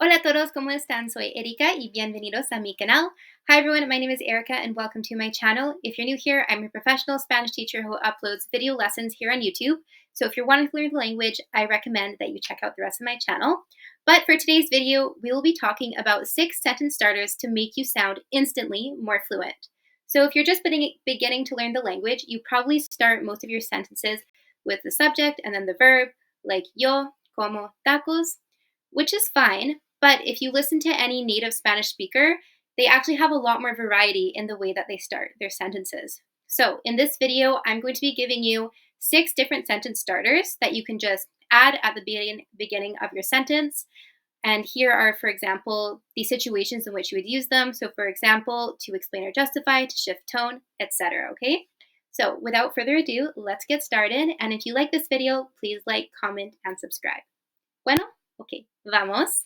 Hola a todos, ¿cómo están? Soy Erika y bienvenidos a mi canal. Hi everyone, my name is Erica and welcome to my channel. If you're new here, I'm a professional Spanish teacher who uploads video lessons here on YouTube. So if you're wanting to learn the language, I recommend that you check out the rest of my channel. But for today's video, we will be talking about 6 sentence starters to make you sound instantly more fluent. So if you're just beginning to learn the language, you probably start most of your sentences with the subject and then the verb, like yo, como, tacos, which is fine. But if you listen to any native Spanish speaker, they actually have a lot more variety in the way that they start their sentences. So in this video, I'm going to be giving you 6 different sentence starters that you can just add at the beginning of your sentence. And here are, for example, the situations in which you would use them. So for example, to explain or justify, to shift tone, etc. Okay? So without further ado, let's get started. And if you like this video, please like, comment, and subscribe. Bueno, okay, vamos.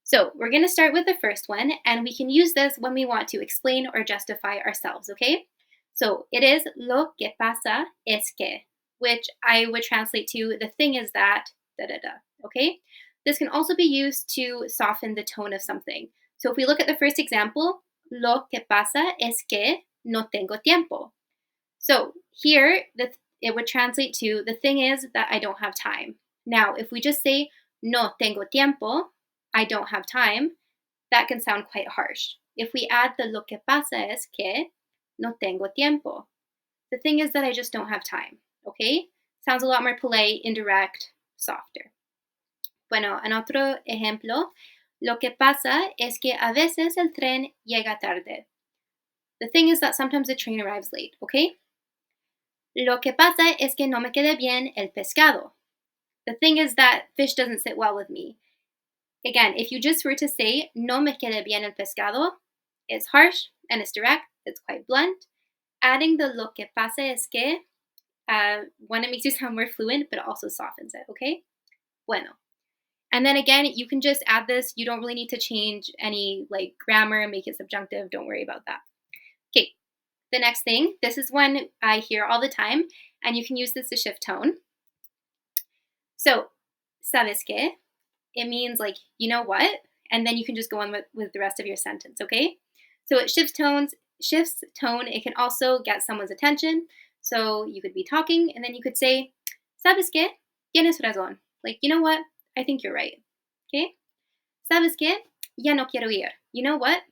So we're going to start with the first one, and we can use this when we want to explain or justify ourselves, okay? So it is lo que pasa es que, which I would translate to the thing is that, da da da, okay? This can also be used to soften the tone of something. So if we look at the first example, lo que pasa es que no tengo tiempo. So here, it would translate to the thing is that I don't have time. Now, if we just say no tengo tiempo, I don't have time, that can sound quite harsh. If we add the lo que pasa es que no tengo tiempo, the thing is that I just don't have time, okay? Sounds a lot more polite, indirect, softer. Bueno, en otro ejemplo, lo que pasa es que a veces el tren llega tarde. The thing is that sometimes the train arrives late, okay? Lo que pasa es que no me queda bien el pescado. The thing is that fish doesn't sit well with me. Again, if you just were to say, no me queda bien el pescado, it's harsh and it's direct, it's quite blunt. Adding the lo que pasa es que, one, it makes you sound more fluent, but it also softens it, okay? Bueno. And then again, you can just add this. You don't really need to change any like grammar, make it subjunctive. Don't worry about that. Okay, the next thing, this is one I hear all the time, and you can use this to shift tone. So, ¿sabes qué? It means like, you know what? And then you can just go on with the rest of your sentence, okay? So it shifts tone. It can also get someone's attention. So you could be talking and then you could say, ¿sabes qué? Tienes razón. Like, you know what? I think you're right. Okay? ¿Sabes qué? Ya no quiero ir. You know what?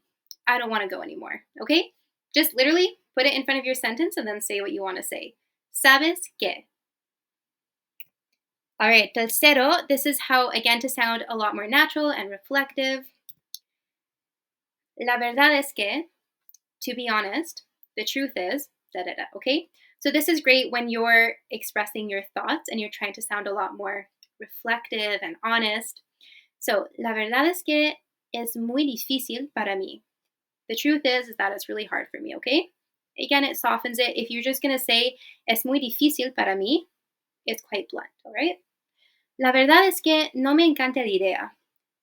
I don't want to go anymore. Okay? Just literally put it in front of your sentence and then say what you want to say. ¿Sabes qué? All right, tercero, this is how, again, to sound a lot more natural and reflective. La verdad es que, to be honest, the truth is, da da da, okay? So this is great when you're expressing your thoughts and you're trying to sound a lot more reflective and honest. So, la verdad es que es muy difícil para mí. The truth is that it's really hard for me, okay? Again, it softens it. If you're just going to say, es muy difícil para mí, it's quite blunt, all right? La verdad es que no me encanta la idea.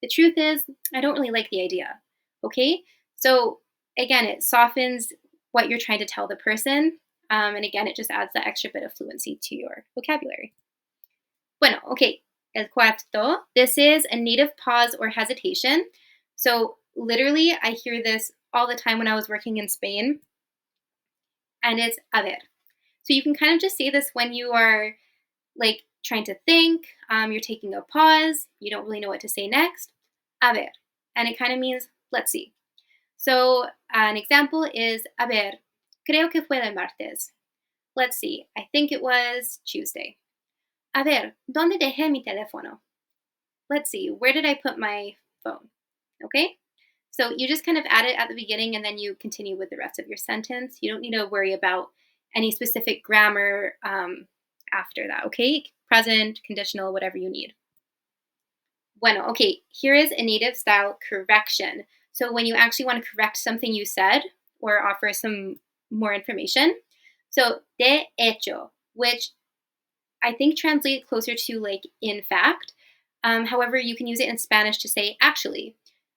The truth is, I don't really like the idea. Okay? So, again, it softens what you're trying to tell the person. And again, it just adds that extra bit of fluency to your vocabulary. Bueno, okay. El cuarto. This is a native pause or hesitation. So, literally, I hear this all the time when I was working in Spain. And it's a ver. So, you can kind of just say this when you are like trying to think, you're taking a pause, you don't really know what to say next. A ver. And it kind of means, let's see. So an example is, a ver, creo que fue el martes. Let's see, I think it was Tuesday. A ver, ¿dónde dejé mi teléfono? Let's see, where did I put my phone? Okay? So you just kind of add it at the beginning and then you continue with the rest of your sentence. You don't need to worry about any specific grammar after that, okay? Present, conditional, whatever you need. Bueno, okay, here is a native style correction. So when you actually want to correct something you said or offer some more information. So, de hecho, which I think translates closer to like in fact. However, you can use it in Spanish to say actually.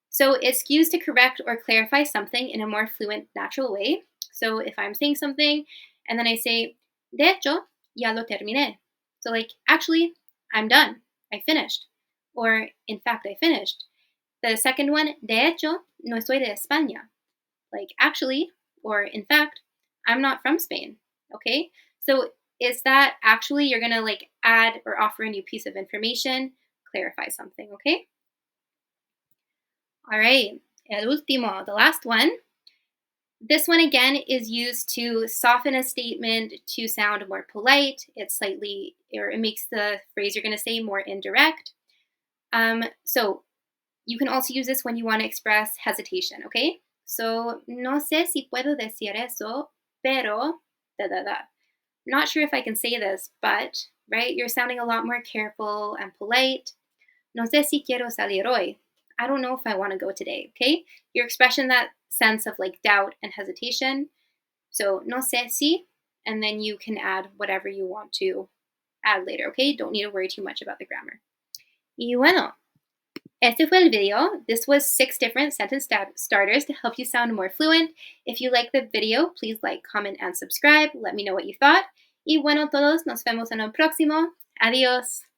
So it's used to correct or clarify something in a more fluent, natural way. So if I'm saying something and then I say, de hecho, ya lo terminé. So like, actually, I'm done. I finished. Or in fact, I finished. The second one, de hecho, no soy de España. Like, actually, or in fact, I'm not from Spain. Okay? So, is that actually you're going to like add or offer a new piece of information, clarify something, okay? All right. El último, the last one. This one again is used to soften a statement to sound more polite. It's slightly, or it makes the phrase you're going to say more indirect. So you can also use this when you want to express hesitation, okay? So, no sé si puedo decir eso, pero da da da. Not sure if I can say this, but, right, you're sounding a lot more careful and polite. No sé si quiero salir hoy. I don't know if I want to go today, okay? You're expressing that sense of like doubt and hesitation. So, no sé si, and then you can add whatever you want to add later, okay? Don't need to worry too much about the grammar. Y bueno, este fue el video. This was 6 different sentence starters to help you sound more fluent. If you like the video, please like, comment, and subscribe. Let me know what you thought. Y bueno, todos, nos vemos en el próximo. Adiós.